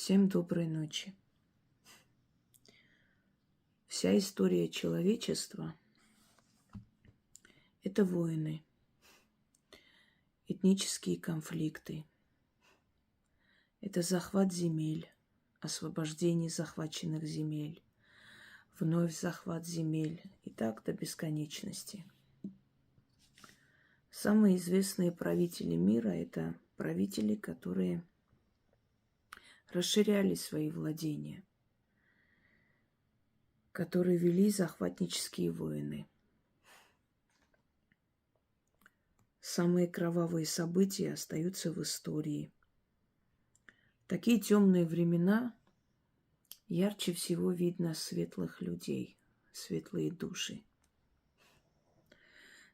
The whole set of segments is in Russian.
Всем доброй ночи. Вся история человечества – это войны, этнические конфликты, это захват земель, освобождение захваченных земель, вновь захват земель и так до бесконечности. Самые известные правители мира – это правители, которые расширяли свои владения, которые вели захватнические войны. Самые кровавые события остаются в истории. В такие темные времена ярче всего видно светлых людей, светлые души.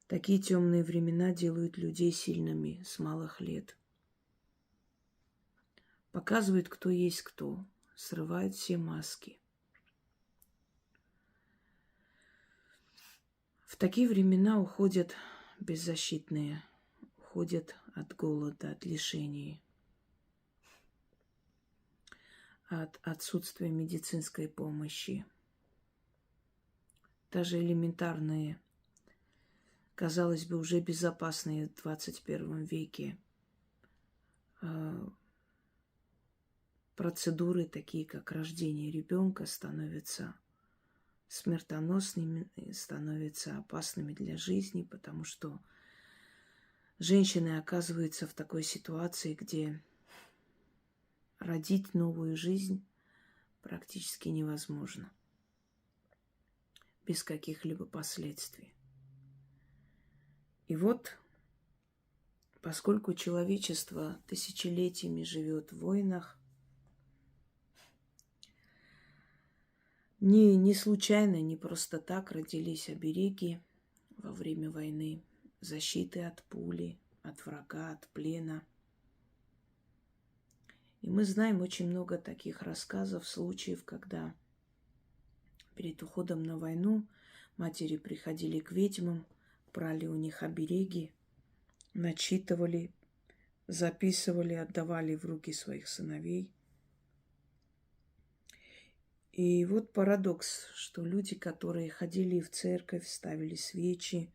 Такие темные времена делают людей сильными с малых лет. Показывают, кто есть кто, срывают все маски. В такие времена уходят беззащитные, уходят от голода, от лишений, от отсутствия медицинской помощи. Даже элементарные, казалось бы, уже безопасные в 21 веке процедуры, такие как рождение ребенка, становятся смертоносными, становятся опасными для жизни, потому что женщины оказываются в такой ситуации, где родить новую жизнь практически невозможно, без каких-либо последствий. И вот, поскольку человечество тысячелетиями живет в войнах, не случайно, не просто так родились обереги во время войны, защиты от пули, от врага, от плена. И мы знаем очень много таких рассказов, случаев, когда перед уходом на войну матери приходили к ведьмам, брали у них обереги, начитывали, записывали, отдавали в руки своих сыновей. И вот парадокс, что люди, которые ходили в церковь, ставили свечи,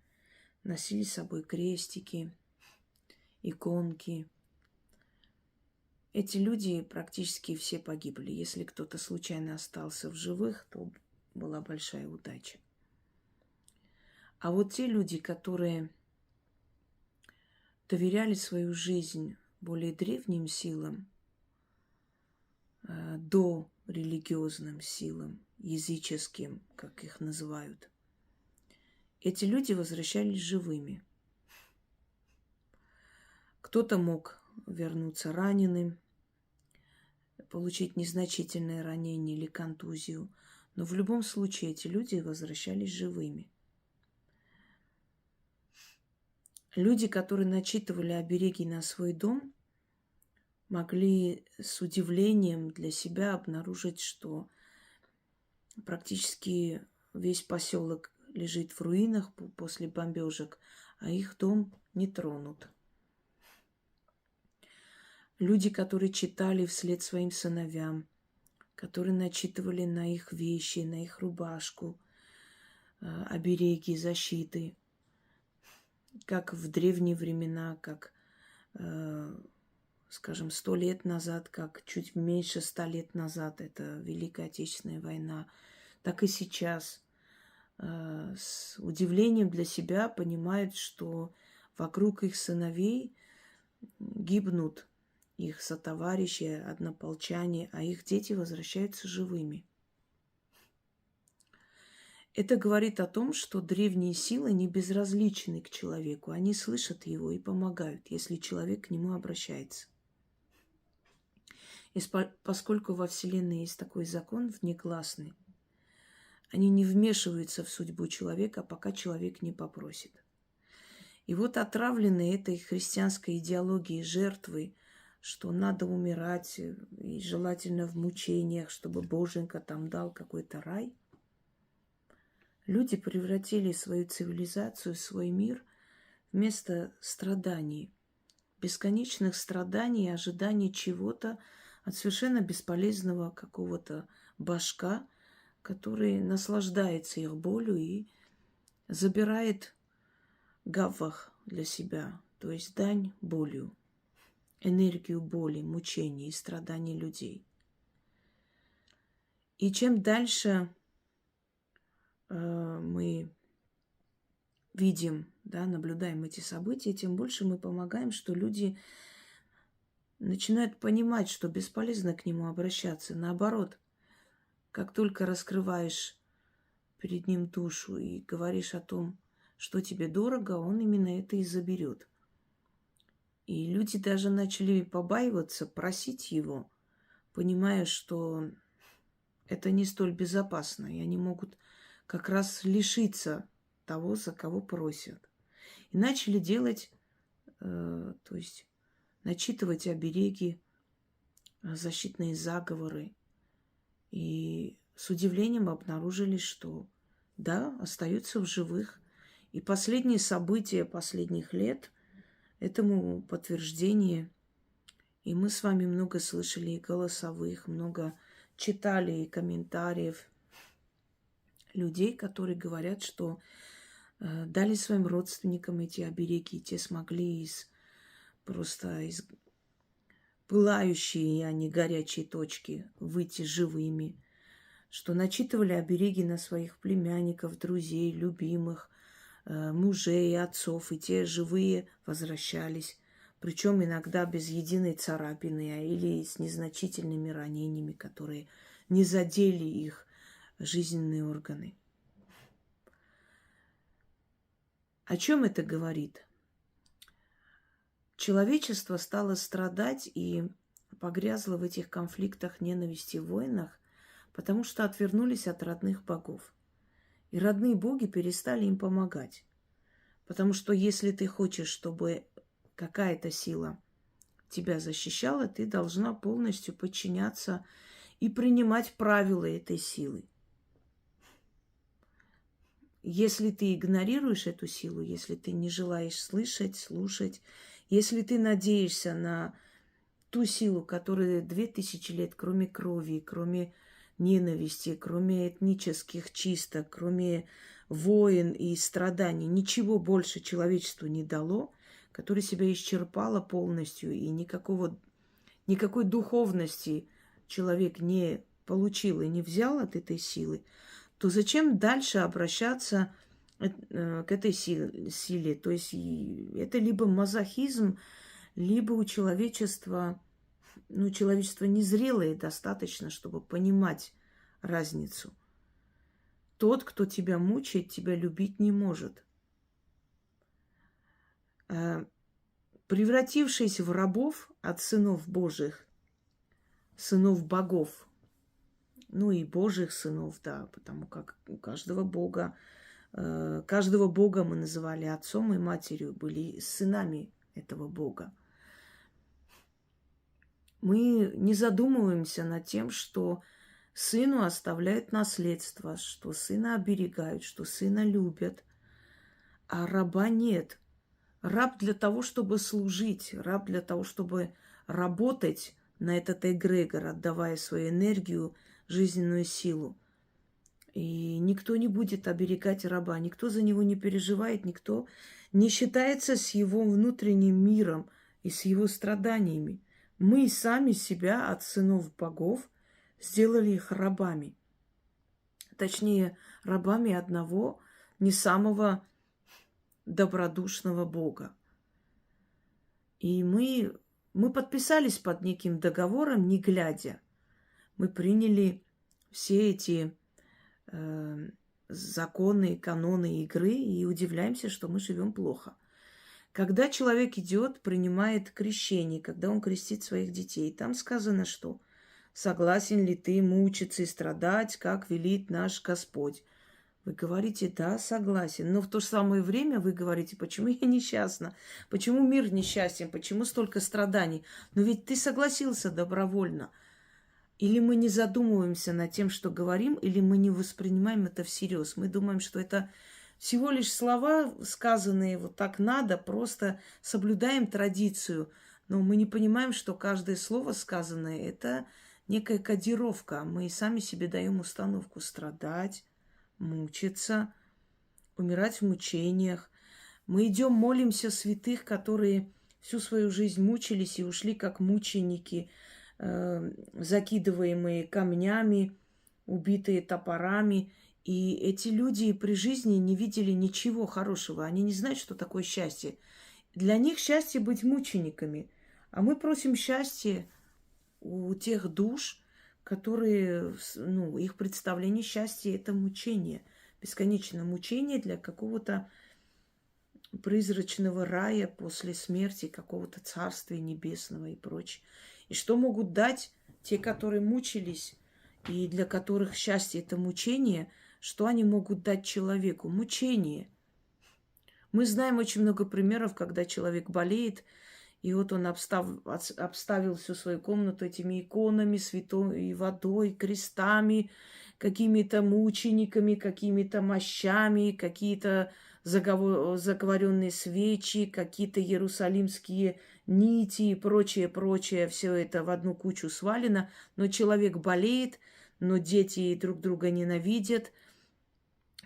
носили с собой крестики, иконки, эти люди практически все погибли. Если кто-то случайно остался в живых, то была большая удача. А вот те люди, которые доверяли свою жизнь более древним силам, до религиозным силам, языческим, как их называют, эти люди возвращались живыми. Кто-то мог вернуться раненым, получить незначительное ранение или контузию, но в любом случае эти люди возвращались живыми. Люди, которые начитывали обереги на свой дом, могли с удивлением для себя обнаружить, что практически весь поселок лежит в руинах после бомбежек, а их дом не тронут. Люди, которые читали вслед своим сыновьям, которые начитывали на их вещи, на их рубашку, обереги, защиты, как в древние времена, как, скажем, 100 лет назад, как чуть меньше 100 лет назад, это Великая Отечественная война, так и сейчас с удивлением для себя понимают, что вокруг их сыновей гибнут их сотоварищи, однополчане, а их дети возвращаются живыми. Это говорит о том, что древние силы не безразличны к человеку. Они слышат его и помогают, если человек к нему обращается. И поскольку во Вселенной есть такой закон внегласный, они не вмешиваются в судьбу человека, пока человек не попросит. И вот отравленные этой христианской идеологией жертвы, что надо умирать, и желательно в мучениях, чтобы Боженька там дал какой-то рай, люди превратили свою цивилизацию, свой мир в место страданий, бесконечных страданий, ожидания чего-то от совершенно бесполезного какого-то башка, который наслаждается их болью и забирает гавах для себя, то есть дань болью, энергию боли, мучений и страданий людей. И чем дальше мы видим, да, наблюдаем эти события, тем больше мы помогаем, что люди начинают понимать, что бесполезно к нему обращаться. Наоборот, как только раскрываешь перед ним душу и говоришь о том, что тебе дорого, он именно это и заберет. И люди даже начали побаиваться, просить его, понимая, что это не столь безопасно, и они могут как раз лишиться того, за кого просят. И начали делать, то есть начитывать обереги, защитные заговоры. И с удивлением обнаружили, что да, остаются в живых. И последние события последних лет этому подтверждение. И мы с вами много слышали и голосовых, много читали и комментариев людей, которые говорят, что дали своим родственникам эти обереги, и те смогли из пылающие, а не горячие точки выйти живыми, что начитывали обереги на своих племянников, друзей, любимых, мужей, отцов, и те живые возвращались, причем иногда без единой царапины или с незначительными ранениями, которые не задели их жизненные органы. О чем это говорит? Человечество стало страдать и погрязло в этих конфликтах, ненависти, войнах, потому что отвернулись от родных богов. И родные боги перестали им помогать. Потому что если ты хочешь, чтобы какая-то сила тебя защищала, ты должна полностью подчиняться и принимать правила этой силы. Если ты игнорируешь эту силу, если ты не желаешь слышать, слушать, если ты надеешься на ту силу, которая 2000 лет, кроме крови, кроме ненависти, кроме этнических чисток, кроме войн и страданий, ничего больше человечеству не дало, которое себя исчерпало полностью, и никакой духовности человек не получил и не взял от этой силы, то зачем дальше обращаться к этой силе? То есть это либо мазохизм, либо у человечества, человечество незрелое достаточно, чтобы понимать разницу. Тот, кто тебя мучает, тебя любить не может. Превратившись в рабов от сынов Божьих, сынов богов, и Божьих сынов, да, потому как у каждого бога мы называли отцом и матерью, были сынами этого бога. Мы не задумываемся над тем, что сыну оставляют наследство, что сына оберегают, что сына любят, а раба нет. Раб для того, чтобы служить, раб для того, чтобы работать на этот эгрегор, отдавая свою энергию, жизненную силу. И никто не будет оберегать раба, никто за него не переживает, никто не считается с его внутренним миром и с его страданиями. Мы сами себя от сынов богов сделали их рабами. Точнее, рабами одного не самого добродушного бога. И мы подписались под неким договором, не глядя. Мы приняли все эти законы, каноны игры и удивляемся, что мы живем плохо. Когда человек идет, принимает крещение, когда он крестит своих детей, там сказано, что согласен ли ты мучиться и страдать, как велит наш Господь. Вы говорите, да, согласен. Но в то же самое время вы говорите, почему я несчастна? Почему мир несчастен? Почему столько страданий? Но ведь ты согласился добровольно. Или мы не задумываемся над тем, что говорим, или мы не воспринимаем это всерьез. Мы думаем, что это всего лишь слова, сказанные вот так надо, просто соблюдаем традицию. Но мы не понимаем, что каждое слово сказанное – это некая кодировка. Мы сами себе даем установку страдать, мучиться, умирать в мучениях. Мы идем, молимся святых, которые всю свою жизнь мучились и ушли как мученики, закидываемые камнями, убитые топорами. И эти люди при жизни не видели ничего хорошего. Они не знают, что такое счастье. Для них счастье быть мучениками. А мы просим счастья у тех душ, которые, ну, их представление счастья – это мучение. Бесконечное мучение для какого-то призрачного рая после смерти, какого-то царствия небесного и прочее. И что могут дать те, которые мучились, и для которых счастье – это мучение, что они могут дать человеку? Мучение. Мы знаем очень много примеров, когда человек болеет, и вот он обставил всю свою комнату этими иконами, святой водой, крестами, какими-то мучениками, какими-то мощами, какие-то заговоренные свечи, какие-то иерусалимские нити и прочее, прочее. Все это в одну кучу свалено. Но человек болеет, но дети друг друга ненавидят,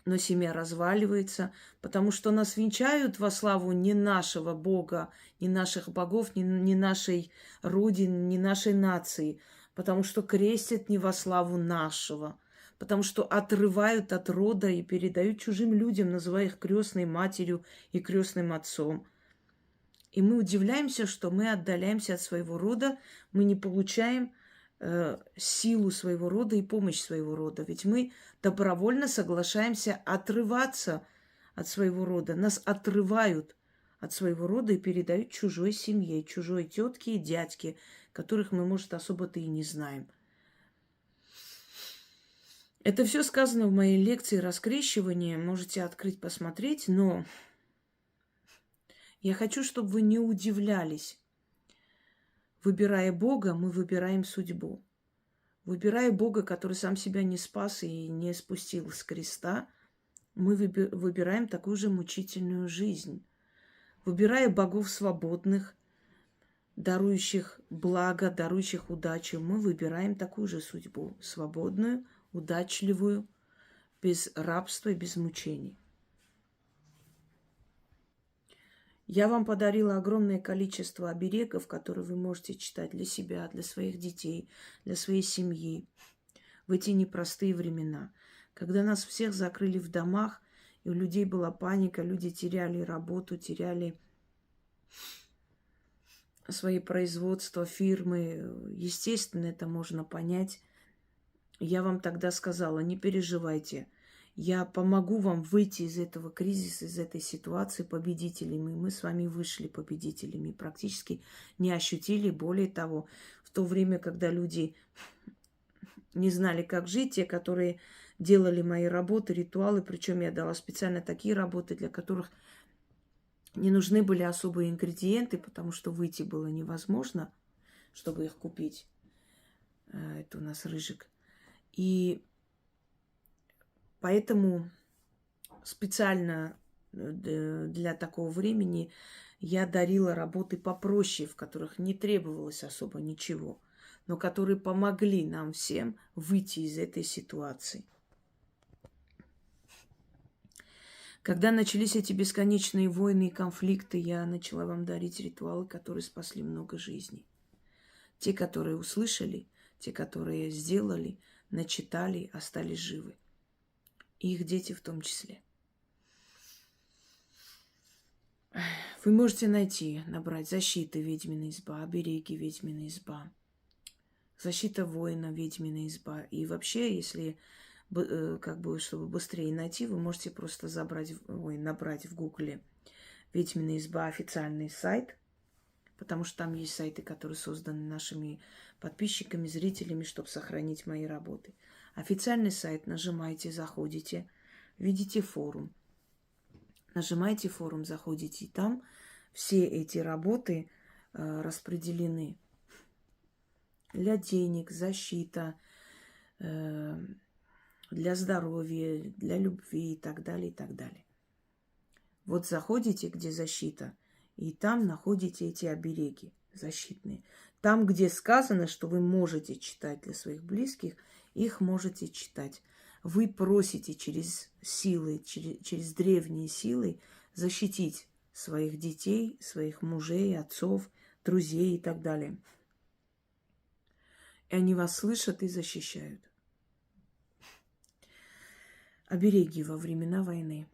но семья разваливается, потому что нас венчают во славу не нашего Бога, не наших богов, не нашей Родины, не нашей нации, потому что крестят не во славу нашего, потому что отрывают от рода и передают чужим людям, называя их крестной матерью и крестным отцом. И мы удивляемся, что мы отдаляемся от своего рода, мы не получаем силу своего рода и помощь своего рода. Ведь мы добровольно соглашаемся отрываться от своего рода. Нас отрывают от своего рода и передают чужой семье, чужой тетке и дядьке, которых мы, может, особо-то и не знаем. Это все сказано в моей лекции «Раскрещивание». Можете открыть, посмотреть. Но я хочу, чтобы вы не удивлялись. Выбирая Бога, мы выбираем судьбу. Выбирая Бога, который сам себя не спас и не спустил с креста, мы выбираем такую же мучительную жизнь. Выбирая богов свободных, дарующих благо, дарующих удачу, мы выбираем такую же судьбу. Свободную, удачливую, без рабства и без мучений. Я вам подарила огромное количество оберегов, которые вы можете читать для себя, для своих детей, для своей семьи в эти непростые времена, когда нас всех закрыли в домах, и у людей была паника, люди теряли работу, теряли свои производства, фирмы. Естественно, это можно понять. Я вам тогда сказала, не переживайте. Я помогу вам выйти из этого кризиса, из этой ситуации победителями. Мы с вами вышли победителями. Практически не ощутили. Более того, в то время, когда люди не знали, как жить, те, которые делали мои работы, ритуалы, причем я дала специально такие работы, для которых не нужны были особые ингредиенты, потому что выйти было невозможно, чтобы их купить. Это у нас рыжик. И поэтому специально для такого времени я дарила работы попроще, в которых не требовалось особо ничего, но которые помогли нам всем выйти из этой ситуации. Когда начались эти бесконечные войны и конфликты, я начала вам дарить ритуалы, которые спасли много жизней. Те, которые услышали, те, которые сделали, начитали, остались живы. И их дети в том числе. Вы можете найти, набрать защиты ведьмина изба, обереги ведьмина изба, защита воина ведьмина изба. И вообще, если чтобы быстрее найти, вы можете просто набрать в Гугле ведьмина изба официальный сайт, потому что там есть сайты, которые созданы нашими подписчиками, зрителями, чтобы сохранить мои работы. Официальный сайт, нажимаете, заходите, видите форум. Нажимаете форум, заходите, и там все эти работы распределены. Для денег, защита, для здоровья, для любви и так далее, и так далее. Вот заходите, где защита, и там находите эти обереги. защитные. Там, где сказано, что вы можете читать для своих близких, их можете читать. Вы просите через силы, через древние силы защитить своих детей, своих мужей, отцов, друзей и так далее. И они вас слышат и защищают. Обереги во времена войны.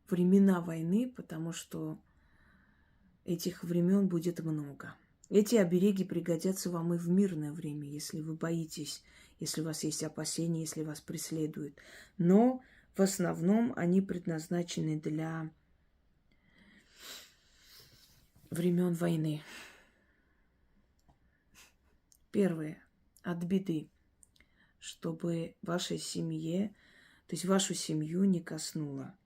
Времена войны, потому что этих времен будет много. Эти обереги пригодятся вам и в мирное время, если вы боитесь, если у вас есть опасения, если вас преследуют. Но в основном они предназначены для времен войны. Первое. От беды. Чтобы вашей семье, то есть вашу семью не коснуло.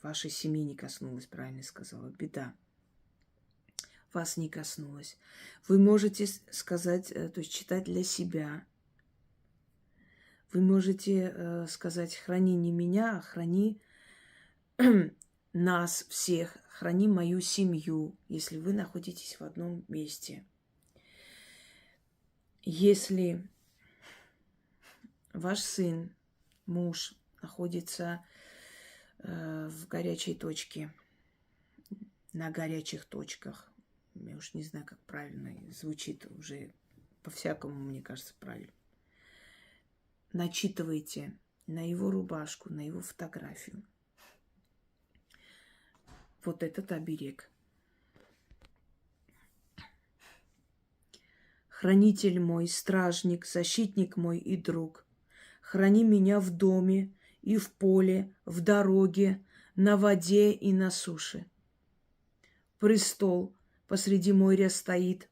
Вашей семьи не коснулась, правильно сказала, беда. Вас не коснулась. Вы можете сказать, то есть читать для себя. Вы можете сказать, храни не меня, а храни нас всех, храни мою семью, если вы находитесь в одном месте. Если ваш сын, муж находится в горячей точке, на горячих точках, я уж не знаю, как правильно звучит, уже по-всякому, мне кажется, правильно. Начитывайте на его рубашку, на его фотографию. Вот этот оберег. Хранитель мой, стражник, защитник мой и друг, храни меня в доме и в поле, в дороге, на воде и на суше. Престол посреди моря стоит,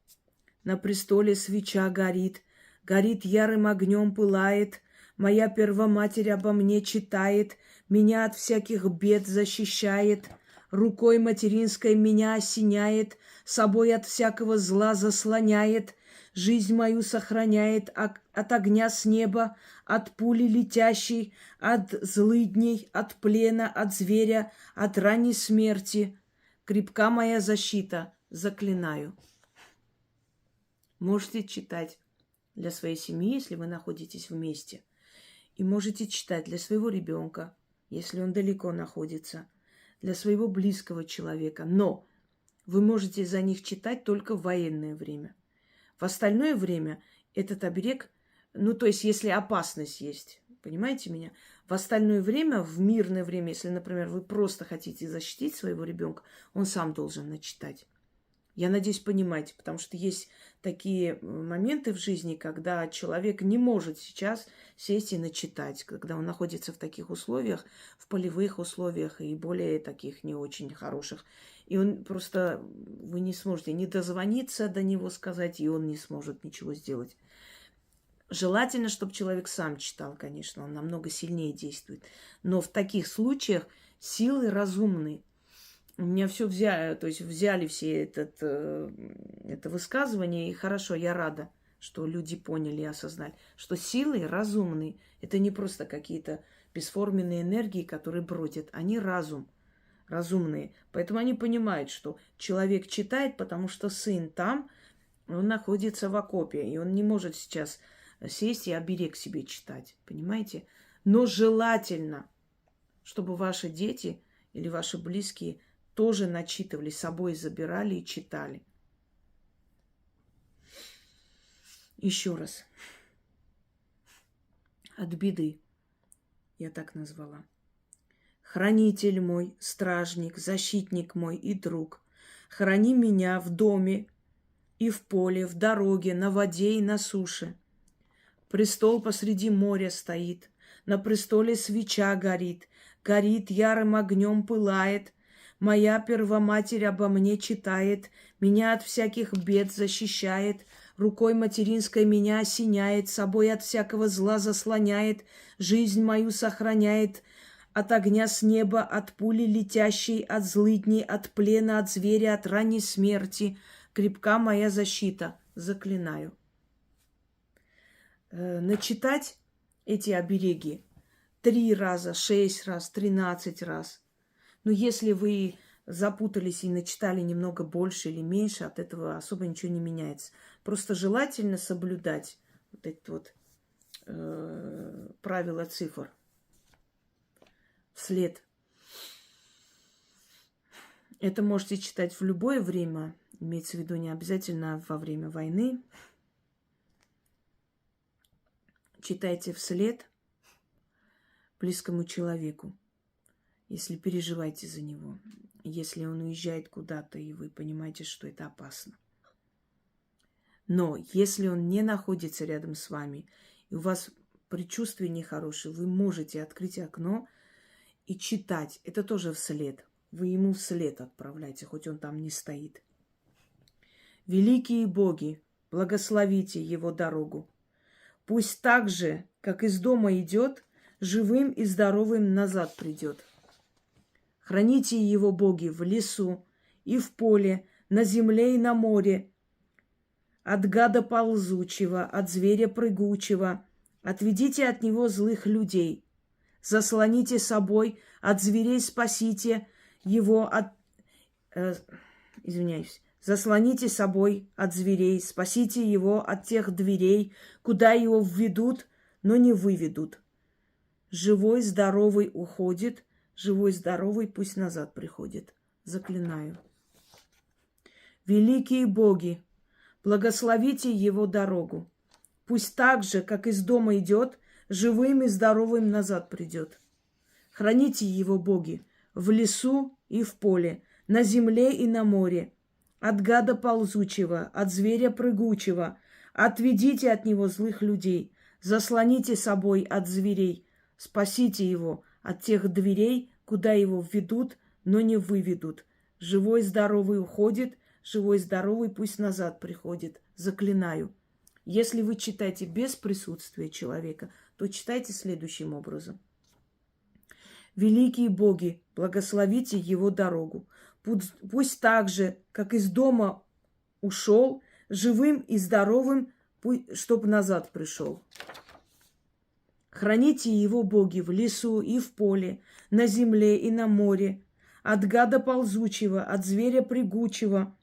на престоле свеча горит, горит ярым огнем пылает, моя первоматерь обо мне читает, меня от всяких бед защищает, рукой материнской меня осеняет, собой от всякого зла заслоняет, жизнь мою сохраняет от огня с неба, от пули летящей, от злыдней, от плена, от зверя, от ранней смерти. Крепка моя защита, заклинаю. Можете читать для своей семьи, если вы находитесь вместе. И можете читать для своего ребенка, если он далеко находится, для своего близкого человека. Но вы можете за них читать только в военное время. В остальное время этот оберег, то есть если опасность есть, понимаете меня? В остальное время, в мирное время, если, например, вы просто хотите защитить своего ребенка, он сам должен начитать. Я надеюсь, понимаете, потому что есть такие моменты в жизни, когда человек не может сейчас сесть и начитать, когда он находится в таких условиях, в полевых условиях и более таких не очень хороших. И он просто, вы не сможете ни дозвониться до него сказать, и он не сможет ничего сделать. Желательно, чтобы человек сам читал, конечно, он намного сильнее действует. Но в таких случаях силы разумные. У меня все взяли, то есть взяли все это высказывание, и хорошо, я рада, что люди поняли и осознали, что силы разумные. Это не просто какие-то бесформенные энергии, которые бродят. Они разумные. Поэтому они понимают, что человек читает, потому что сын там, он находится в окопе, и он не может сейчас сесть и оберег себе читать. Понимаете? Но желательно, чтобы ваши дети или ваши близкие тоже начитывали, с собой забирали и читали. Еще раз. От беды. Я так назвала. Хранитель мой, стражник, защитник мой и друг, храни меня в доме и в поле, в дороге, на воде и на суше. Престол посреди моря стоит, на престоле свеча горит, горит ярым огнем пылает. Моя первоматерь обо мне читает, меня от всяких бед защищает, рукой материнской меня осеняет, собой от всякого зла заслоняет, жизнь мою сохраняет, от огня с неба, от пули летящей, от злыдней, от плена, от зверя, от ранней смерти. Крепка моя защита, заклинаю. Начитать эти обереги 3 раза, 6 раз, 13 раз. Но если вы запутались и начитали немного больше или меньше, от этого особо ничего не меняется. Просто желательно соблюдать вот эти вот правила цифр вслед. Это можете читать в любое время, имеется в виду не обязательно во время войны. Читайте вслед близкому человеку, если переживаете за него. Если он уезжает куда-то, и вы понимаете, что это опасно. Но если он не находится рядом с вами, и у вас предчувствие нехорошее, вы можете открыть окно и читать. Это тоже вслед. Вы ему вслед отправляете, хоть он там не стоит. Великие боги, благословите его дорогу. Пусть так же, как из дома идет, живым и здоровым назад придет. Храните его, боги, в лесу и в поле, на земле и на море, от гада ползучего, от зверя прыгучего. Отведите от него злых людей. Заслоните собой, от зверей спасите его от... Заслоните собой от зверей, спасите его от тех дверей, куда его введут, но не выведут. Живой, здоровый уходит, живой, здоровый пусть назад приходит. Заклинаю. Великие боги, благословите его дорогу. Пусть так же, как из дома идет, живым и здоровым назад придет. Храните его, боги, в лесу и в поле, на земле и на море, от гада ползучего, от зверя прыгучего. Отведите от него злых людей, заслоните собой от зверей, спасите его от тех дверей, куда его введут, но не выведут. Живой, здоровый уходит, живой, здоровый пусть назад приходит. Заклинаю. Если вы читаете без присутствия человека, то читайте следующим образом. Великие боги, благословите его дорогу. Пусть так же, как из дома ушел, живым и здоровым, чтоб назад пришел. Храните его, боги, в лесу и в поле, на земле и на море, от гада ползучего, от зверя прыгучего.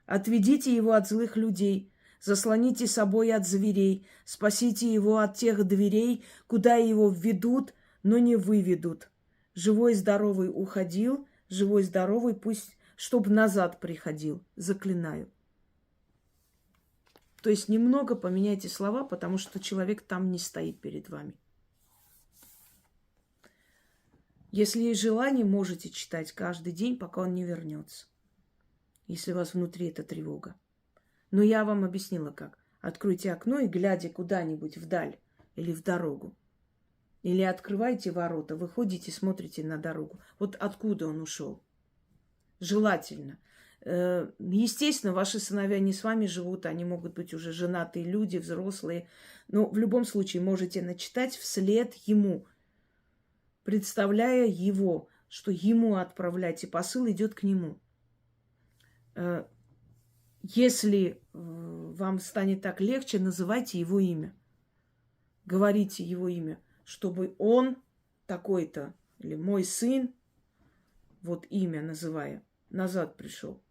Отведите его от злых людей, заслоните собой от зверей, спасите его от тех дверей, куда его введут, но не выведут. Живой здоровый уходил, живой здоровый пусть, чтоб назад приходил. Заклинаю. То есть немного поменяйте слова, потому что человек там не стоит перед вами. Если есть желание, можете читать каждый день, пока он не вернется. Если у вас внутри эта тревога. Но я вам объяснила как. Откройте окно и, глядя куда-нибудь вдаль или в дорогу, или открывайте ворота, выходите, смотрите на дорогу. Вот откуда он ушел. Желательно. Естественно, ваши сыновья не с вами живут, они могут быть уже женатые люди, взрослые. Но в любом случае можете начитать вслед ему, представляя его, что ему отправляйте посыл, идет к нему. Если вам станет так легче, называйте его имя. Говорите его имя, чтобы он такой-то, или мой сын, вот имя называя, назад пришел.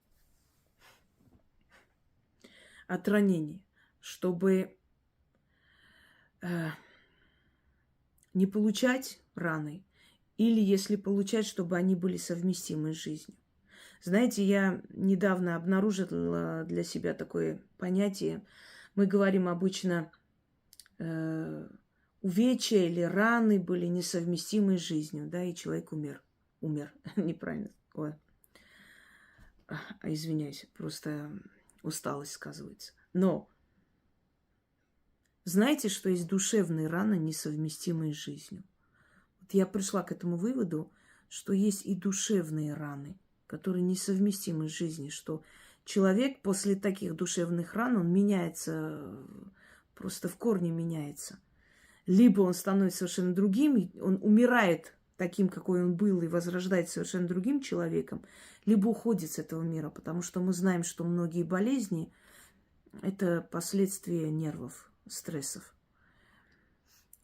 От ранений, чтобы не получать раны, или если получать, чтобы они были совместимы с жизнью. Знаете, я недавно обнаружила для себя такое понятие. Мы говорим обычно, увечья или раны были несовместимы с жизнью, да, и человек умер. Умер, неправильно. Ой. Извиняюсь, просто усталость сказывается. Но знаете, что есть душевные раны, несовместимые с жизнью? Вот я пришла к этому выводу, что есть и душевные раны, которые несовместимы с жизнью, что человек после таких душевных ран, он меняется, просто в корне меняется. Либо он становится совершенно другим, он умирает таким, какой он был, и возрождается совершенно другим человеком, либо уходит с этого мира, потому что мы знаем, что многие болезни – это последствия нервов, стрессов.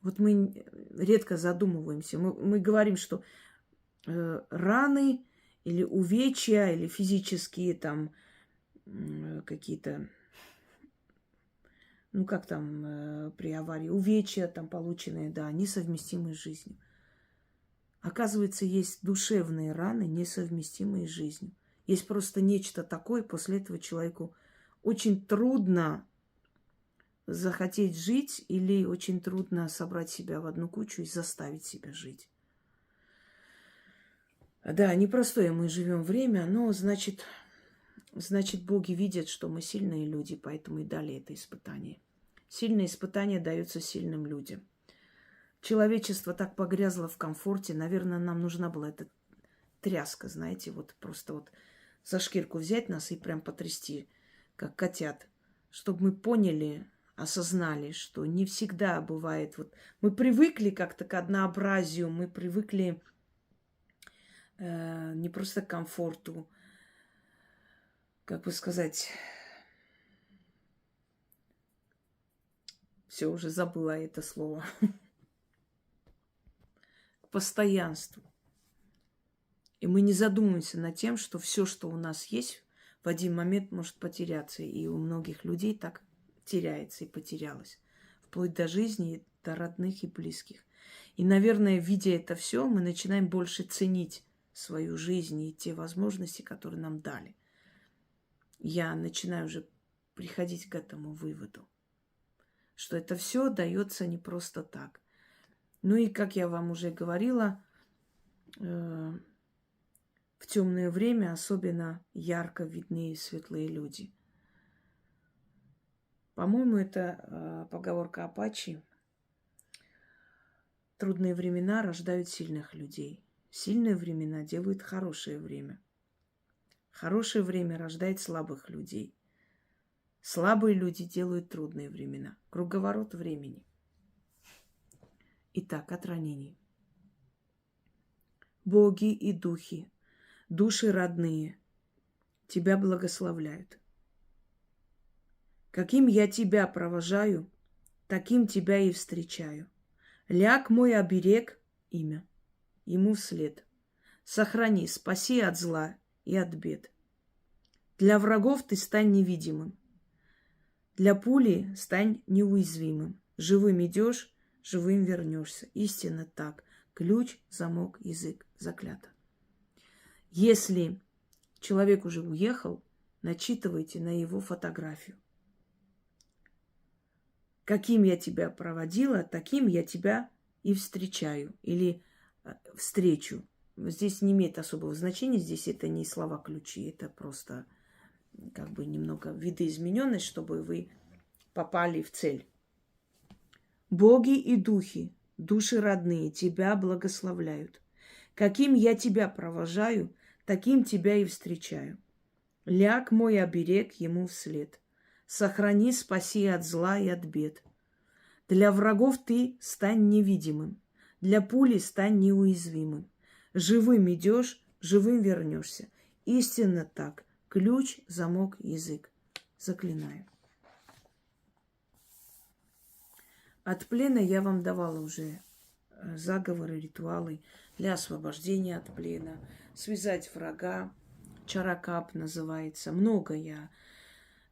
Вот мы редко задумываемся. Мы говорим, что раны или увечья, или физические там какие-то, ну как там при аварии, увечья там полученные, да, несовместимые с жизнью. Оказывается, есть душевные раны, несовместимые с жизнью. Есть просто нечто такое, после этого человеку очень трудно захотеть жить или очень трудно собрать себя в одну кучу и заставить себя жить. Да, непростое мы живем время, но значит, боги видят, что мы сильные люди, поэтому и дали это испытание. Сильное испытание дается сильным людям. Человечество так погрязло в комфорте, наверное, нам нужна была эта тряска, знаете, вот просто вот за шкирку взять нас и прям потрясти, как котят, чтобы мы поняли, осознали, что не всегда бывает. Вот мы привыкли как-то к однообразию, мы привыкли не просто к комфорту, как бы сказать, все уже забыла это слово, к постоянству. И мы не задумываемся над тем, что все, что у нас есть, в один момент может потеряться. И у многих людей так теряется и потерялось. Вплоть до жизни, до родных и близких. И, наверное, видя это все, мы начинаем больше ценить свою жизнь и те возможности, которые нам дали. Я начинаю уже приходить к этому выводу, что это все дается не просто так. Ну и, как я вам уже говорила, в темное время особенно ярко видны светлые люди. По-моему, это поговорка Апачи. Трудные времена рождают сильных людей. Сильные времена делают хорошее время. Хорошее время рождает слабых людей. Слабые люди делают трудные времена. Круговорот времени. Итак, от ранений. Боги и духи, души родные, тебя благословляют. Каким я тебя провожаю, таким тебя и встречаю. Ляг мой оберег, имя, ему вслед. Сохрани, спаси от зла и от бед. Для врагов ты стань невидимым. Для пули стань неуязвимым. Живым идешь, живым вернешься. Истинно так. Ключ, замок, язык. Заклято. Если человек уже уехал, начитывайте на его фотографию. Каким я тебя проводила, таким я тебя и встречаю. Или встречу. Здесь не имеет особого значения. Здесь это не слова-ключи. Это просто как бы немного видоизмененность, чтобы вы попали в цель. Боги и духи, души родные, тебя благословляют. Каким я тебя провожаю, таким тебя и встречаю. Ляг мой оберег ему вслед. Сохрани, спаси от зла и от бед. Для врагов ты стань невидимым. Для пули стань неуязвимым. Живым идешь, живым вернешься. Истинно так. Ключ, замок, язык. Заклинаю. От плена я вам давала уже заговоры, ритуалы для освобождения от плена, связать врага, чаракап называется. Много я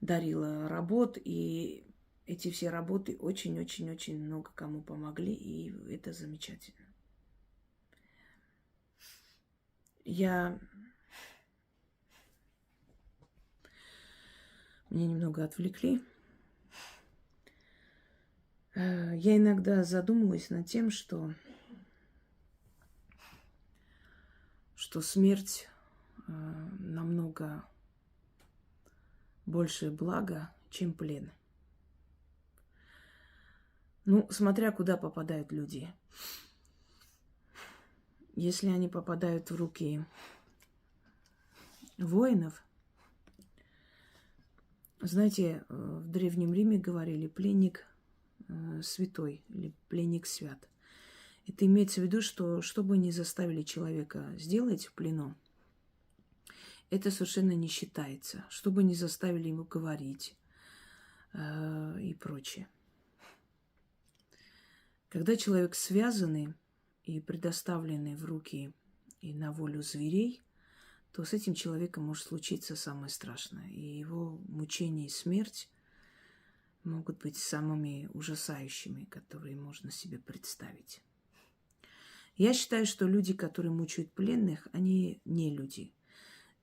дарила работ, и эти все работы очень-очень-очень много кому помогли, и это замечательно. Меня немного отвлекли. Я иногда задумываюсь над тем, что смерть намного большее благо, чем плен. Ну, смотря куда попадают люди. Если они попадают в руки воинов, знаете, в Древнем Риме говорили пленник святой или пленник свят. Это имеется в виду, что бы ни заставили человека сделать в плену, это совершенно не считается. Что бы ни заставили ему говорить и прочее. Когда человек связанный и предоставленный в руки и на волю зверей, то с этим человеком может случиться самое страшное. И его мучение и смерть могут быть самыми ужасающими, которые можно себе представить. Я считаю, что люди, которые мучают пленных, они не люди.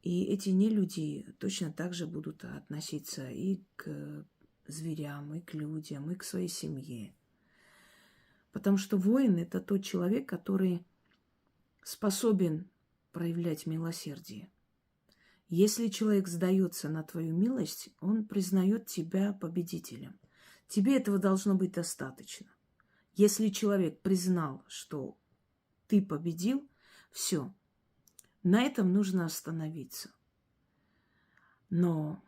И эти нелюди точно так же будут относиться и к зверям, и к людям, и к своей семье. Потому что воин – это тот человек, который способен проявлять милосердие. Если человек сдается на твою милость, он признает тебя победителем. Тебе этого должно быть достаточно. Если человек признал, что ты победил, все. На этом нужно остановиться. Но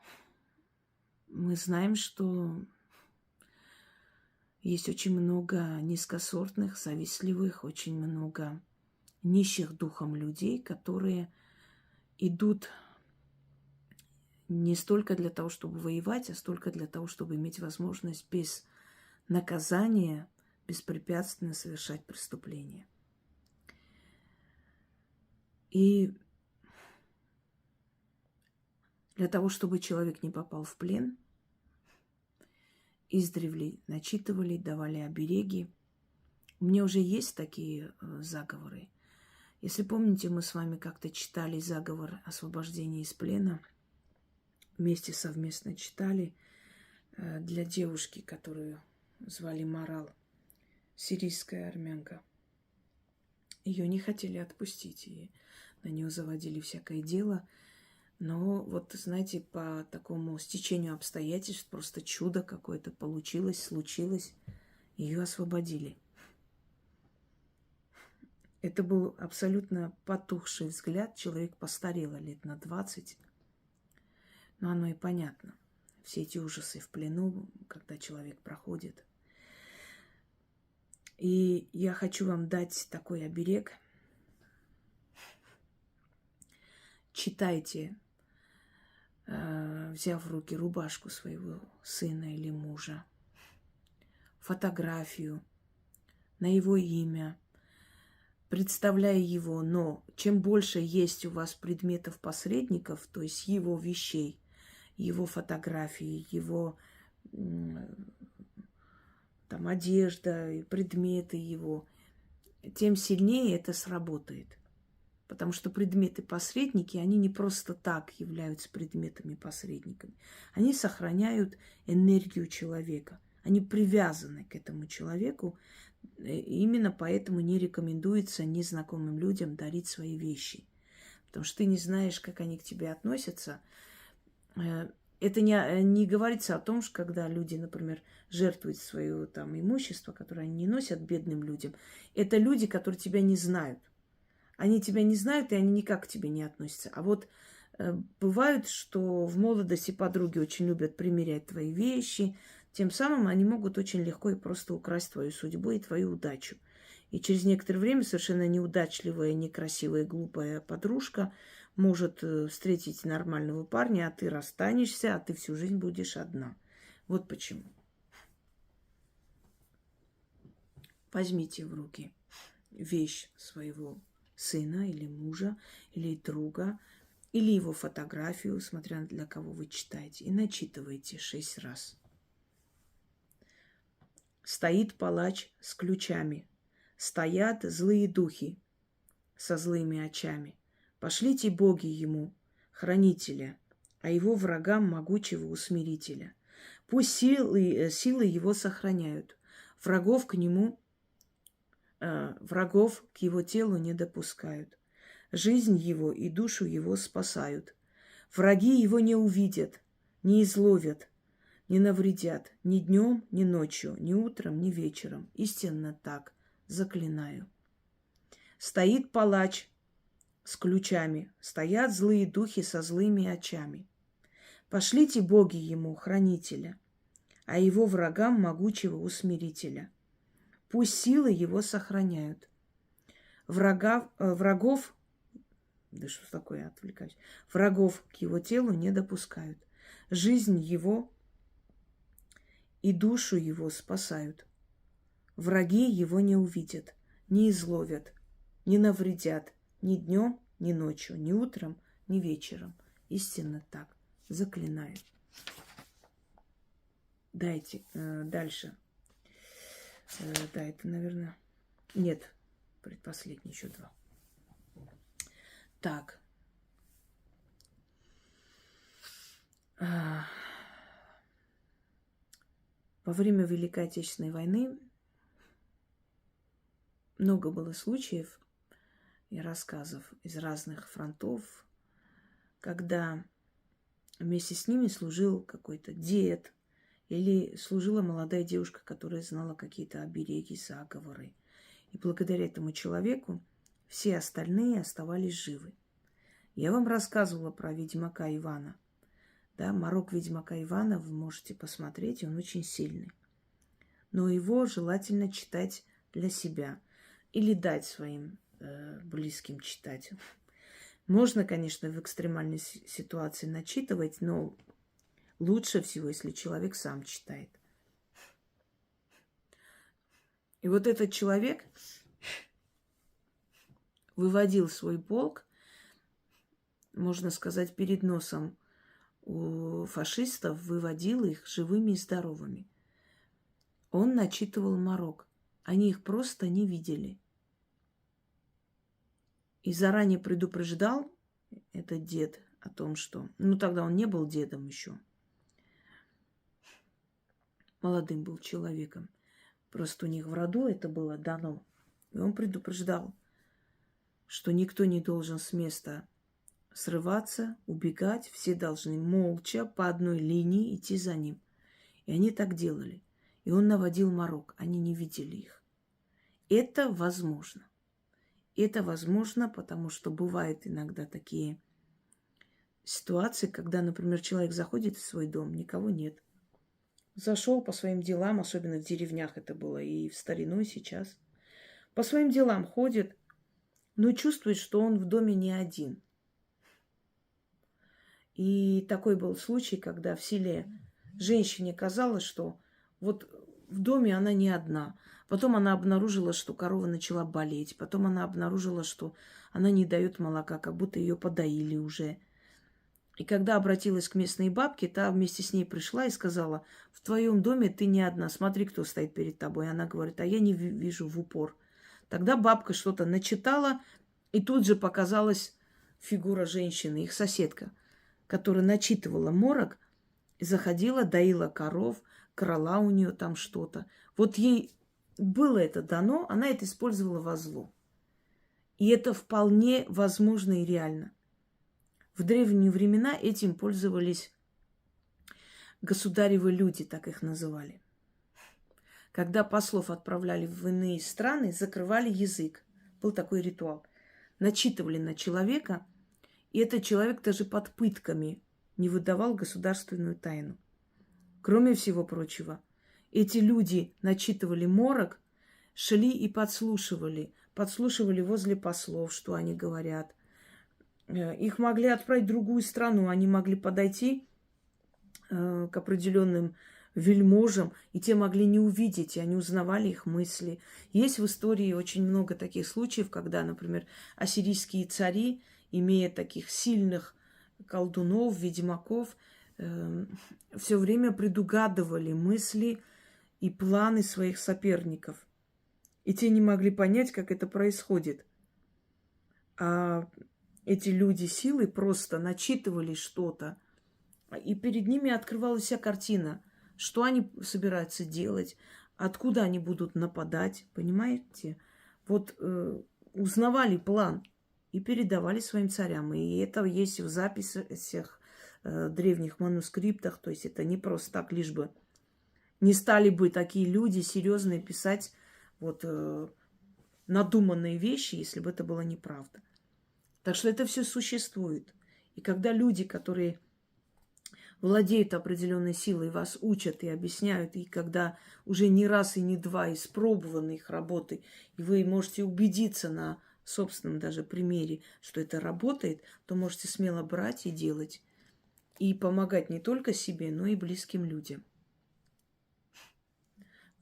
мы знаем, что есть очень много низкосортных, завистливых, очень много нищих духом людей, которые идут не столько для того, чтобы воевать, а столько для того, чтобы иметь возможность без наказания, беспрепятственно совершать преступления. И для того, чтобы человек не попал в плен, издревле начитывали, давали обереги. У меня уже есть такие заговоры. Если помните, мы с вами как-то читали заговор освобождения из плена. Вместе совместно читали для девушки, которую звали Марал, сирийская армянка. Ее не хотели отпустить, и на нее заводили всякое дело. Но вот, знаете, по такому стечению обстоятельств просто чудо какое-то получилось, случилось. Ее освободили. Это был абсолютно потухший взгляд. Человек постарел лет на 20. Но оно и понятно. Все эти ужасы в плену, когда человек проходит. И я хочу вам дать такой оберег. Читайте, взяв в руки рубашку своего сына или мужа, фотографию на его имя, представляя его. Но чем больше есть у вас предметов-посредников, то есть его вещей, его фотографии, его там одежда, предметы его, тем сильнее это сработает. Потому что предметы-посредники, они не просто так являются предметами-посредниками. Они сохраняют энергию человека. Они привязаны к этому человеку. Именно поэтому не рекомендуется незнакомым людям дарить свои вещи. Потому что ты не знаешь, как они к тебе относятся. Это не говорится о том, что когда люди, например, жертвуют свое там имущество, которое они не носят бедным людям, это люди, которые тебя не знают. Они тебя не знают, и они никак к тебе не относятся. А вот бывает, что в молодости подруги очень любят примерять твои вещи. Тем самым они могут очень легко и просто украсть твою судьбу и твою удачу. И через некоторое время совершенно неудачливая, некрасивая, глупая подружка может встретить нормального парня, а ты расстанешься, а ты всю жизнь будешь одна. Вот почему. Возьмите в руки вещь своего сына или мужа, или друга, или его фотографию, смотря для кого вы читаете, и начитывайте 6 раз. Стоит палач с ключами, стоят злые духи со злыми очами. Пошлите боги ему, хранителя, а его врагам могучего усмирителя. Пусть силы его сохраняют, врагов к его телу не допускают. Жизнь его и душу его спасают. Враги его не увидят, не изловят, не навредят ни днем, ни ночью, ни утром, ни вечером. Истинно так, заклинаю. Стоит палач с ключами, стоят злые духи со злыми очами. Пошлите боги ему, хранителя, а его врагам могучего усмирителя. Пусть силы его сохраняют. Врагов, да что такое, отвлекаюсь, врагов к его телу не допускают. Жизнь его и душу его спасают. Враги его не увидят, не изловят, не навредят ни днем, ни ночью, ни утром, ни вечером. Истинно так. Заклинаю. Дайте. Дальше. Да, это, наверное... Нет, предпоследний, еще 2. Так. Во время Великой Отечественной войны много было случаев и рассказов из разных фронтов, когда вместе с ними служил какой-то дед или служила молодая девушка, которая знала какие-то обереги, заговоры. И благодаря этому человеку все остальные оставались живы. Я вам рассказывала про ведьмака Ивана. Да, морок ведьмака Ивана вы можете посмотреть, он очень сильный. Но его желательно читать для себя или дать своим близким читать. Можно, конечно, в экстремальной ситуации начитывать, но лучше всего, если человек сам читает. И вот этот человек выводил свой полк, можно сказать, перед носом у фашистов, выводил их живыми и здоровыми. Он начитывал морок. Они их просто не видели. И заранее предупреждал этот дед о том, что... Ну, тогда он не был дедом еще. Молодым был человеком. Просто у них в роду это было дано. И он предупреждал, что никто не должен с места срываться, убегать. Все должны молча по одной линии идти за ним. И они так делали. И он наводил морок. Они не видели их. Это возможно. Это возможно, потому что бывают иногда такие ситуации, когда, например, человек заходит в свой дом, никого нет. Зашел по своим делам, особенно в деревнях это было, и в старину, и сейчас. По своим делам ходит, но чувствует, что он в доме не один. И такой был случай, когда в селе женщине казалось, что вот в доме она не одна. Потом она обнаружила, что корова начала болеть. Потом она обнаружила, что она не дает молока, как будто ее подоили уже. И когда обратилась к местной бабке, та вместе с ней пришла и сказала: в твоем доме ты не одна, смотри, кто стоит перед тобой. И она говорит: а я не вижу в упор. Тогда бабка что-то начитала, и тут же показалась фигура женщины, их соседка, которая начитывала морок, заходила, доила коров, крала у нее там что-то. Вот ей было это дано, она это использовала во зло. И это вполне возможно и реально. В древние времена этим пользовались государевы люди, так их называли. Когда послов отправляли в иные страны, закрывали язык. Был такой ритуал. Начитывали на человека, и этот человек даже под пытками не выдавал государственную тайну. Кроме всего прочего, эти люди начитывали морок, шли и подслушивали. Подслушивали возле послов, что они говорят. Их могли отправить в другую страну. Они могли подойти к определенным вельможам, и те могли не увидеть, и они узнавали их мысли. Есть в истории очень много таких случаев, когда, например, ассирийские цари, имея таких сильных колдунов, ведьмаков, все время предугадывали мысли и планы своих соперников. И те не могли понять, как это происходит. А эти люди силы просто начитывали что-то, и перед ними открывалась вся картина, что они собираются делать, откуда они будут нападать, понимаете? Вот узнавали план и передавали своим царям. И это есть в записях древних манускриптах. То есть это не просто так, лишь бы не стали бы такие люди серьезные писать вот надуманные вещи, если бы это была неправда. Так что это все существует. И когда люди, которые владеют определенной силой, вас учат и объясняют, и когда уже не раз и не два испробованы их работы, и вы можете убедиться на собственном даже примере, что это работает, то можете смело брать и делать. И помогать не только себе, но и близким людям.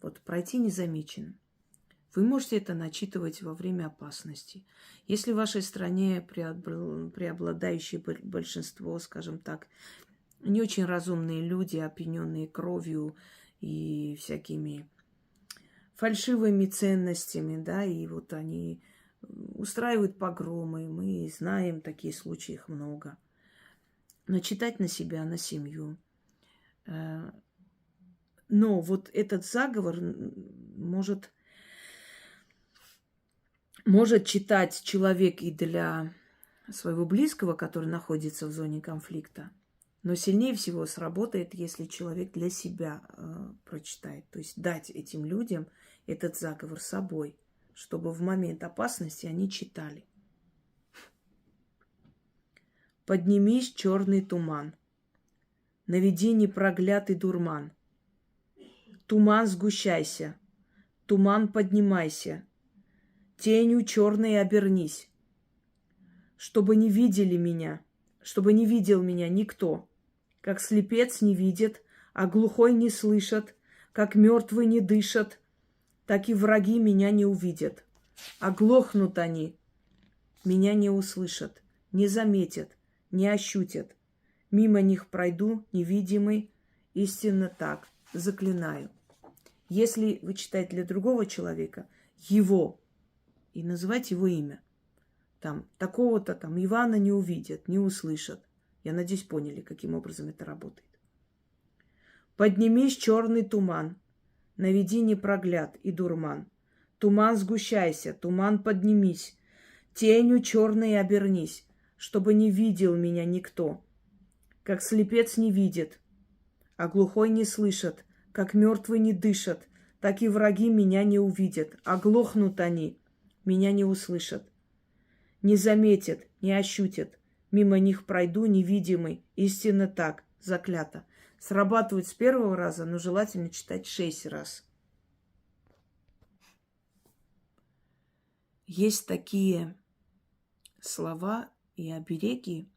Вот пройти незамеченным. Вы можете это начитывать во время опасности. Если в вашей стране преобладающее большинство, скажем так, не очень разумные люди, опьяненные кровью и всякими фальшивыми ценностями, да, и вот они устраивают погромы. Мы знаем, такие случаи их много. Начитать на себя, на семью. Но вот этот заговор может читать человек и для своего близкого, который находится в зоне конфликта. Но сильнее всего сработает, если человек для себя прочитает. То есть дать этим людям этот заговор собой, чтобы в момент опасности они читали. Поднимись, черный туман, наведи непроглядный дурман. Туман, сгущайся, туман, поднимайся, тенью черной обернись, чтобы не видели меня, чтобы не видел меня никто, как слепец не видит, а глухой не слышит, как мертвый не дышат, так и враги меня не увидят. Оглохнут они, меня не услышат, не заметят, не ощутят. Мимо них пройду, невидимый, истинно так, заклинаю. Если вы читаете для другого человека, его, и называть его имя, там, такого-то там Ивана не увидят, не услышат. Я надеюсь, поняли, каким образом это работает. Поднимись, черный туман, наведи непрогляд и дурман. Туман, сгущайся, туман, поднимись, тенью черной обернись, чтобы не видел меня никто, как слепец не видит, а глухой не слышит, как мертвый не дышат, так и враги меня не увидят, оглохнут они, меня не услышат. Не заметят, не ощутят, мимо них пройду невидимый, истинно так, заклято. Срабатывает с первого раза, но желательно читать 6 раз. Есть такие слова и обереги,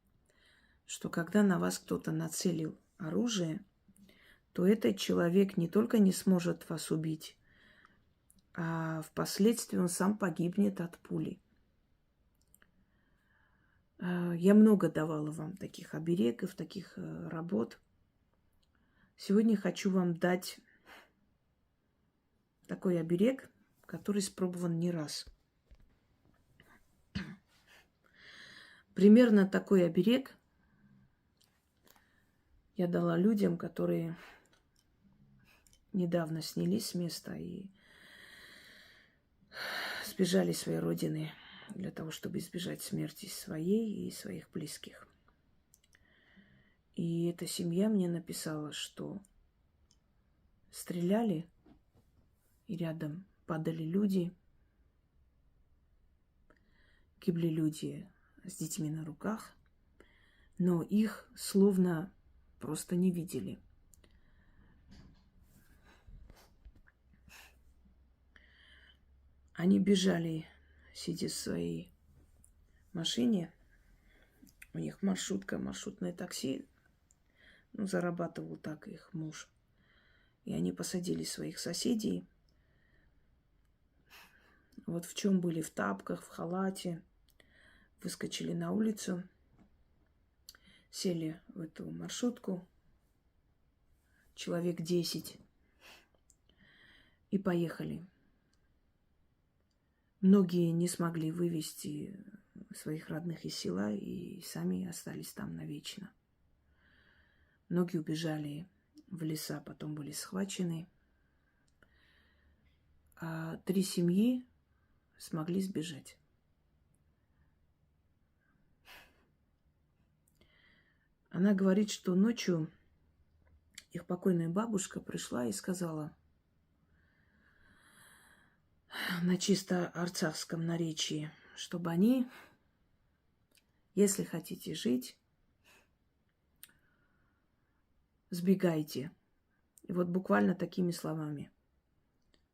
что когда на вас кто-то нацелил оружие, то этот человек не только не сможет вас убить, а впоследствии он сам погибнет от пули. Я много давала вам таких оберегов, таких работ. Сегодня хочу вам дать такой оберег, который испробован не раз. Примерно такой оберег я дала людям, которые недавно снялись с места и сбежали с своей родины для того, чтобы избежать смерти своей и своих близких. И эта семья мне написала, что стреляли, и рядом падали люди, гибли люди с детьми на руках, но их словно просто не видели. Они бежали, сидя в своей машине. У них маршрутное такси. Зарабатывал так их муж. И они посадили своих соседей. Вот в чем были, в тапках, в халате. Выскочили на улицу. Сели в эту маршрутку. Человек 10. И поехали. Многие не смогли вывести своих родных из села и сами остались там навечно. Многие убежали в леса, потом были схвачены. А 3 семьи смогли сбежать. Она говорит, что ночью их покойная бабушка пришла и сказала на чисто арцахском наречии, чтобы они, если хотите жить, сбегайте. И вот буквально такими словами.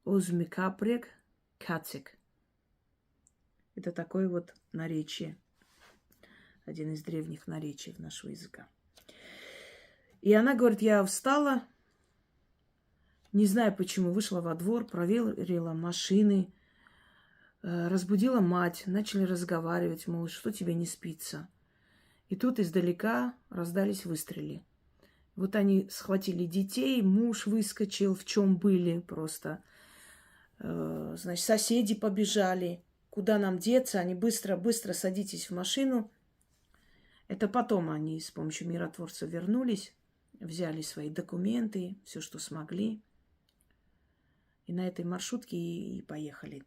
Озмикапрек кацик. Это такое вот наречие. Один из древних наречий нашего языка. И она говорит, я встала, не знаю почему, вышла во двор, проверила машины, Разбудила мать, начали разговаривать, мол, что тебе не спится. И тут издалека раздались выстрелы. Вот они схватили детей, муж выскочил, в чем были просто. Значит, соседи побежали. Куда нам деться? Они быстро садитесь в машину. Это потом они с помощью миротворцев вернулись, взяли свои документы, все, что смогли. И на этой маршрутке и поехали.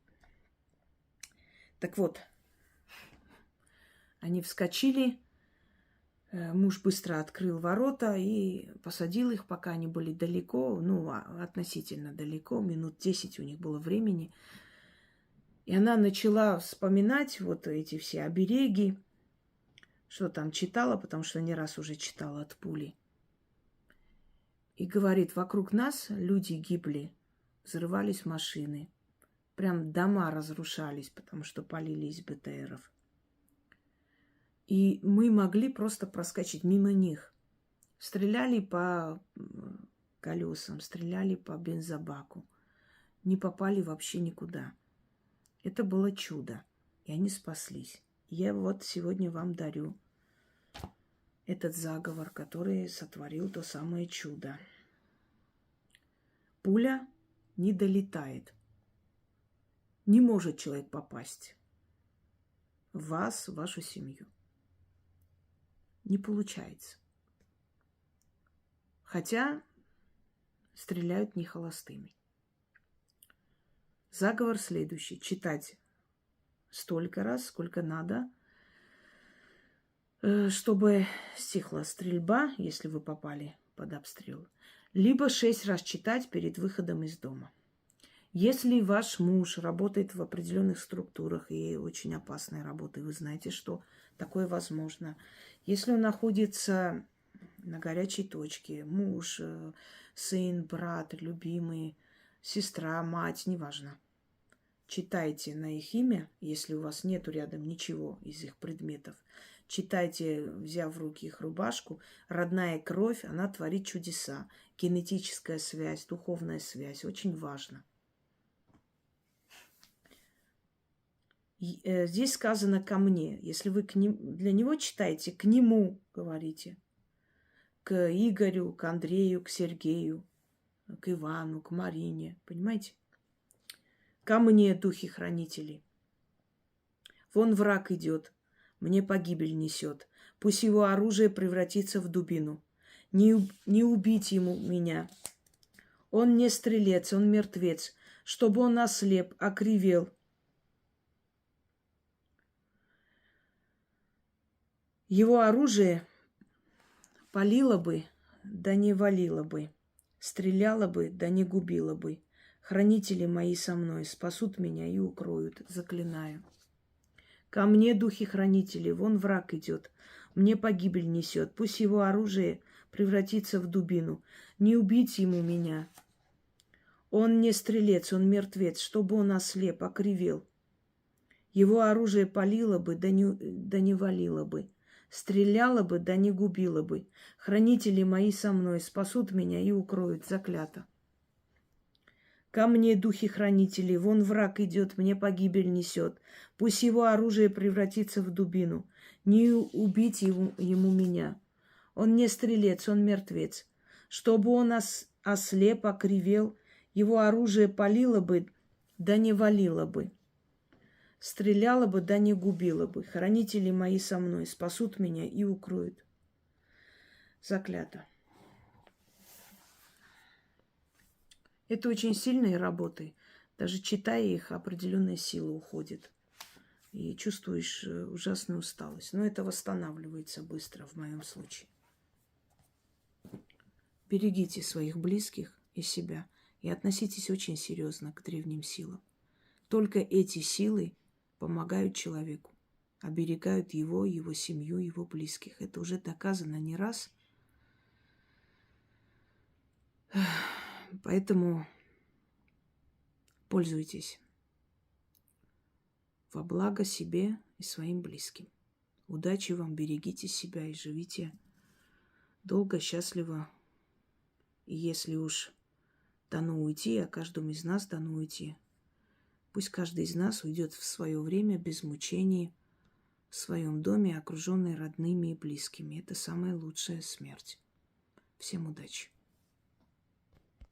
Так вот, они вскочили, муж быстро открыл ворота и посадил их, пока они были далеко, относительно далеко, минут 10 у них было времени. И она начала вспоминать вот эти все обереги, что там читала, потому что не раз уже читала от пули. И говорит, вокруг нас люди гибли, взрывались машины. Прям дома разрушались, потому что полили из БТРов. И мы могли просто проскочить мимо них. Стреляли по колесам, стреляли по бензобаку. Не попали вообще никуда. Это было чудо. И они спаслись. Я вот сегодня вам дарю этот заговор, который сотворил то самое чудо. Пуля не долетает. Не может человек попасть в вас, в вашу семью. Не получается. Хотя стреляют не холостыми. Заговор следующий. Читать столько раз, сколько надо, чтобы стихла стрельба, если вы попали под обстрел. Либо 6 раз читать перед выходом из дома. Если ваш муж работает в определенных структурах и очень опасной работой, вы знаете, что такое возможно. Если он находится на горячей точке, муж, сын, брат, любимый, сестра, мать, неважно. Читайте на их имя, если у вас нету рядом ничего из их предметов. Читайте, взяв в руки их рубашку. Родная кровь, она творит чудеса. Генетическая связь, духовная связь. Очень важно. Здесь сказано ко мне. Если вы для него читаете, к нему говорите. К Игорю, к Андрею, к Сергею, к Ивану, к Марине. Понимаете? Ко мне, духи-хранители. Вон враг идет, мне погибель несет. Пусть его оружие превратится в дубину. Не убить ему меня. Он не стрелец, он мертвец. Чтобы он ослеп, окривел. Его оружие палило бы, да не валило бы. Стреляло бы, да не губило бы. Хранители мои со мной спасут меня и укроют, заклинаю. Ко мне, духи-хранители, вон враг идет, мне погибель несет. Пусть его оружие превратится в дубину. Не убить ему меня. Он не стрелец, он мертвец, чтобы он ослеп, окривел. Его оружие палило бы, да не валило бы. Стреляло бы, да не губило бы. Хранители мои со мной спасут меня и укроют, заклято. Ко мне, духи-хранители, вон враг идет, мне погибель несет. Пусть его оружие превратится в дубину. Не убить ему меня. Он не стрелец, он мертвец. Чтобы он ослеп, окривел, его оружие палило бы, да не валило бы. Стреляло бы, да не губило бы. Хранители мои со мной спасут меня и укроют. Заклято. Это очень сильные работы. Даже читая их, определенная сила уходит. И чувствуешь ужасную усталость. Но это восстанавливается быстро в моем случае. Берегите своих близких и себя. И относитесь очень серьезно к древним силам. Только эти силы помогают человеку. Оберегают его семью, его близких. Это уже доказано не раз. Поэтому пользуйтесь во благо себе и своим близким. Удачи вам, берегите себя и живите долго, счастливо. И если уж дано уйти, а каждому из нас дано уйти, Пусть каждый из нас уйдет в свое время без мучений, в своем доме, окруженный родными и близкими. Это самая лучшая смерть. Всем удачи!